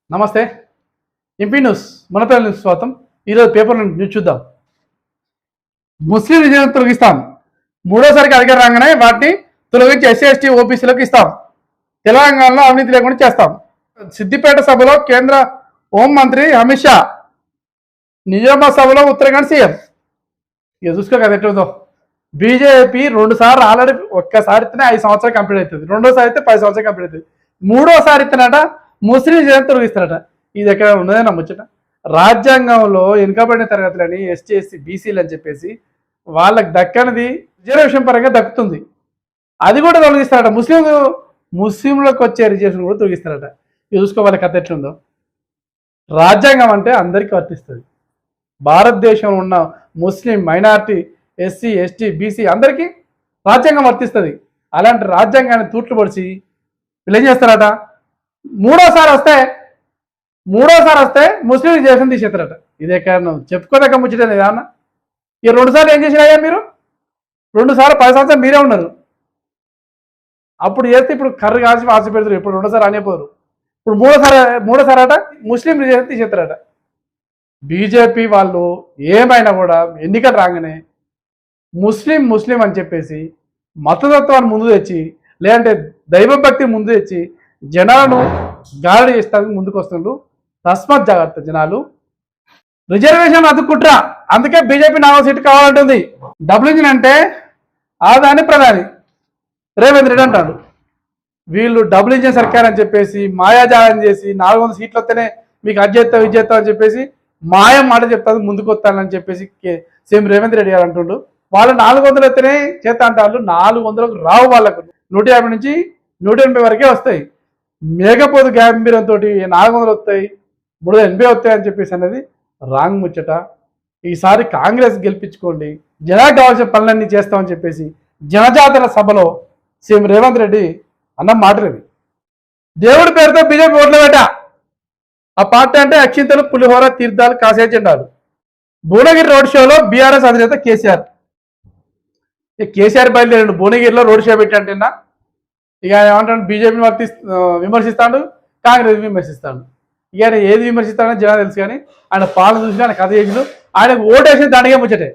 నమస్తే. MP news Manapalli news స్వాగతం. ఈరోజు పేపర్ న్యూస్ చూద్దాం. ముస్లిం రిజర్వేషన్ తొలగిస్తాం, మూడోసారికి అధికారం రాగానే వాటిని తొలగించి ఎస్సీ ఎస్టీ ఓబీసీలకు ఇస్తాం, తెలంగాణలో అవినీతి లేకుండా చేస్తాం. సిద్దిపేట సభలో కేంద్ర హోంమంత్రి అమిత్ షా, నిజామాబాద్ సభలో ఉత్తరాఖండ్ సీఎం. ఇక చూసుకో కదా ఎట్లుందో. బీజేపీ 2 సార్లు ఆల్రెడీ ఒక్కసారి ఇస్తేనే 5 సంవత్సరాలు కంప్లీట్ అవుతుంది, రెండోసారి అయితే 10 సంవత్సరాలు కంప్లీట్ అవుతుంది, మూడోసారి ఇస్తేనట ముస్లిం రిజర్వేషన్ తొలగిస్తారట. ఇది ఎక్కడ ఉన్నదే నమ్మొచ్చట. రాజ్యాంగంలో వెనుకబడిన తరగతులని ఎస్టీ ఎస్సీ బీసీలు అని చెప్పేసి వాళ్ళకి దక్కనిది రిజర్వేషన్ పరంగా దక్కుతుంది, అది కూడా తొలగిస్తారట. ముస్లింలకు వచ్చే రిజర్వేషన్ కూడా తొలగిస్తారట. ఇది చూసుకోవాలి కథ ఎట్లుందో. రాజ్యాంగం అంటే అందరికీ వర్తిస్తుంది. భారతదేశంలో ఉన్న ముస్లిం మైనారిటీ ఎస్సీ ఎస్టీ బీసీ అందరికీ రాజ్యాంగం వర్తిస్తుంది. అలాంటి రాజ్యాంగాన్ని తూట్లు పొడిచి వీళ్ళు ఏం చేస్తారట, మూడోసారి వస్తే ముస్లిం రిజర్వేషన్ తీసేస్తారట. ఇదే కారణం. చెప్పుకోదగ్గ ముచ్చటేది ఏమన్నా. ఈ 2 సార్లు ఏం చేసినాయా మీరు? 2 సార్లు 10 సంవత్సరాలు మీరే ఉన్నారు. అప్పుడు చేస్తే ఇప్పుడు కర్ర కాల్చి ఆశ పెడతారు. ఇప్పుడు 2 సార్లు అనేపోరు. ఇప్పుడు మూడోసారి అట ముస్లిం రిజర్వేషన్ తీసేస్తారట. బీజేపీ వాళ్ళు ఏమైనా కూడా ఎన్నికలు రాగానే ముస్లిం అని చెప్పేసి మతతత్వాన్ని ముందు తెచ్చి, లేదంటే దైవభక్తి ముందు తెచ్చి జనాలను గాలి చేస్తానికి ముందుకు వస్తుండ్రు. తస్మత్ జాగ్రత్త జనాలు. రిజర్వేషన్ అదుకుంట్రా. అందుకే బీజేపీ 4వ సీటు కావాలంటుంది. డబుల్ ఇంజిన్ అంటే ఆదాని ప్రధాని రేవంత్ రెడ్డి అంటాడు. వీళ్ళు డబుల్ ఇంజిన్ సర్కార్ అని చెప్పేసి మాయాజాలం చేసి 400 సీట్లు వస్తేనే మీకు అది చేస్తాం అని చెప్పేసి మాయం మాట చెప్తాను, ముందుకు వస్తానని చెప్పేసి సీఎం రేవంత్ రెడ్డి గారు అంటుండు. వాళ్ళు 400 వస్తేనే చేస్తా అంటారు. 400కు రావు. వాళ్ళకు 150 నుంచి 180 వరకే వస్తాయి. మేకపోతు గంభీరంతో 400 వస్తాయి, 380 వస్తాయి అని చెప్పేసి అనేది రాంగ్ ముచ్చట. ఈసారి కాంగ్రెస్ గెలిపించుకోండి, జనాలకు కావాల్సిన పనులన్నీ చేస్తామని చెప్పేసి జనజాతర సభలో సీఎం రేవంత్ రెడ్డి అన్న మాటలు. దేవుడి పేరుతో బీజేపీ ఓట్ల వేట. ఆ పార్టీ అంటే అక్షింతలు, పులిహోర, తీర్థాలు, కాసే జెండాలు. భువనగిరి రోడ్ షోలో బీఆర్ఎస్ అధినేత కేసీఆర్ బయలుదేరండు. భువనగిరిలో రోడ్ షో పెట్టంటున్నా. ఇక ఏమంటాడు, బీజేపీని విమర్శిస్తాడు, కాంగ్రెస్ విమర్శిస్తాడు. ఇక ఆయన ఏది విమర్శిస్తాడో జనాలు తెలుసు. కానీ ఆయన పాలన చూసి ఆయన కథ చేసిండు. ఆయనకు ఓటేసిన దానికే ముచ్చటే.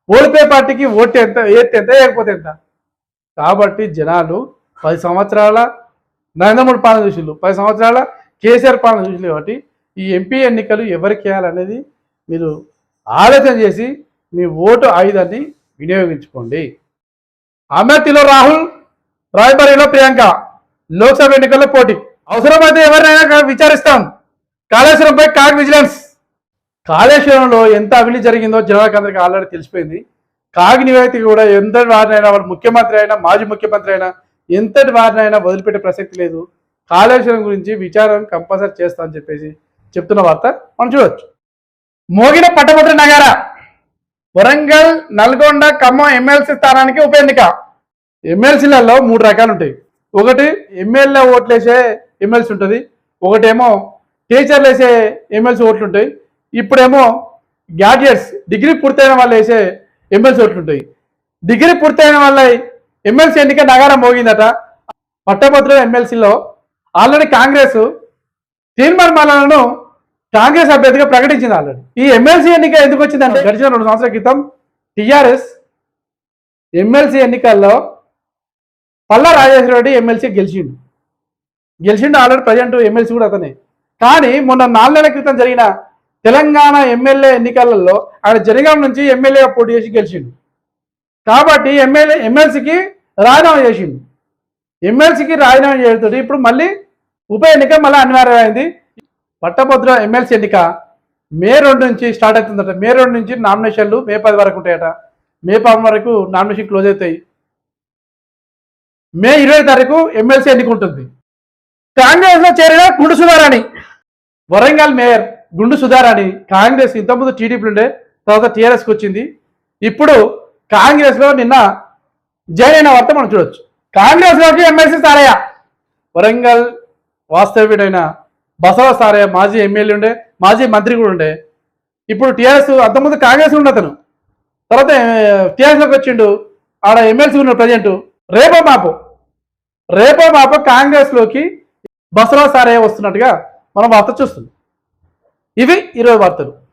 ఓడిపోయే పార్టీకి ఓటు ఎంత ఏస్తే ఎంత వేయకపోతే ఎంత. కాబట్టి జనాలు 10 సంవత్సరాల నరేంద్ర మోడీ పాలన చూసిళ్ళు, 10 సంవత్సరాల కేసీఆర్ పాలన చూసిళ్ళు. కాబట్టి ఈ ఎంపీ ఎన్నికలు ఎవరికి వేయాలనేది మీరు ఆలోచన చేసి మీ ఓటు ఆయుధాన్ని వినియోగించుకోండి. అమేథీలో రాహుల్, రాయ్బరేలీలో ప్రియాంక లోక్సభ ఎన్నికల్లో పోటీ. అవసరమైతే ఎవరినైనా విచారిస్తాం. కాళేశ్వరంపై కాగ్ విజిలెన్స్. కాళేశ్వరంలో ఎంత అవినీతి జరిగిందో జనాలకు అందరికీ ఆల్రెడీ తెలిసిపోయింది. కాగ్ నివేదిక కూడా ఎంతటి వారినైనా, వాడు ముఖ్యమంత్రి అయినా మాజీ ముఖ్యమంత్రి అయినా ఎంతటి వారినైనా వదిలిపెట్టే ప్రసక్తి లేదు. కాళేశ్వరం గురించి విచారం కంపల్సరీ చేస్తామని చెప్పేసి చెప్తున్న వార్త మనం చూడవచ్చు. మోగిన పట్టభద్ర నగర. వరంగల్, నల్గొండ, ఖమ్మం ఎమ్మెల్సీ స్థానానికి ఉప ఎన్నిక. ఎమ్మెల్సీలలో 3 రకాలు ఉంటాయి. ఒకటి ఎమ్మెల్యే ఓట్లు వేసే ఎమ్మెల్సీ ఉంటుంది, ఒకటేమో టీచర్లు వేసే ఎమ్మెల్సీ ఓట్లు ఉంటాయి, ఇప్పుడేమో గ్రాడ్యుయేట్స్ డిగ్రీ పూర్తయిన వాళ్ళు వేసే ఎమ్మెల్సీ ఓట్లు ఉంటాయి. డిగ్రీ పూర్తయిన వాళ్ళ ఎమ్మెల్సీ ఎన్నిక నగారం మోగిందట. పట్టభద్రుల ఎమ్మెల్సీలో ఆల్రెడీ కాంగ్రెస్ తీర్మానాలను కాంగ్రెస్ అభ్యర్థిగా ప్రకటించింది ఆల్రెడీ. ఈ ఎమ్మెల్సీ ఎన్నిక ఎందుకు వచ్చిందంటే, గడిచిన 2 సంవత్సరాల క్రితం టీఆర్ఎస్ ఎమ్మెల్సీ ఎన్నికల్లో పల్లా రాజేశ్వర రెడ్డి ఎమ్మెల్సీ గెలిచిండు ఆల్రెడీ. ప్రజెంట్ ఎమ్మెల్సీ కూడా అతనే. కానీ మొన్న 4 నెలల క్రితం జరిగిన తెలంగాణ ఎమ్మెల్యే ఎన్నికలలో ఆయన జనగాం నుంచి ఎమ్మెల్యేగా పోటీ చేసి గెలిచిండు. కాబట్టి ఎమ్మెల్సీకి రాజీనామా చేసిండు. ఎమ్మెల్సీకి రాజీనామా చేయడంతో ఇప్పుడు మళ్ళీ ఉప ఎన్నిక మళ్ళీ అనివార్యమైంది. పట్టభద్ర ఎమ్మెల్సీ ఎన్నిక మే 2 నుంచి స్టార్ట్ అవుతుందట. మే 2 నుంచి నామినేషన్లు మే 10 వరకు ఉంటాయట. మే 10 వరకు నామినేషన్ క్లోజ్ అవుతాయి. మే 20 తారీఖు ఎమ్మెల్సీ ఎన్నిక ఉంటుంది. కాంగ్రెస్లో చేరిన గుండు సుధారాణి. వరంగల్ మేయర్ గుండు సుధారాణి కాంగ్రెస్ ఇంతకుముందు టీడీపీ ఉండే, తర్వాత టీఆర్ఎస్కి వచ్చింది. ఇప్పుడు కాంగ్రెస్లో నిన్న జాయిన్ అయిన వార్త మనం చూడొచ్చు. కాంగ్రెస్లోకి ఎమ్మెల్సీ సారయ్య. వరంగల్ వాస్తవ్యుడైన బసవ సారయ్య మాజీ ఎమ్మెల్యే ఉండే, మాజీ మంత్రి కూడా ఉండే. ఇప్పుడు టీఆర్ఎస్, అంతకుముందు కాంగ్రెస్ ఉండే అతను, తర్వాత టీఆర్ఎస్లోకి వచ్చిండు. ఆడ ఎమ్మెల్సీ ఉన్నాడు ప్రజెంట్. రేపో మాపో కాంగ్రెస్లోకి బసవ సారయ్య వస్తున్నట్టుగా మనం వార్త చూస్తుంది. ఇవి 20 వార్తలు.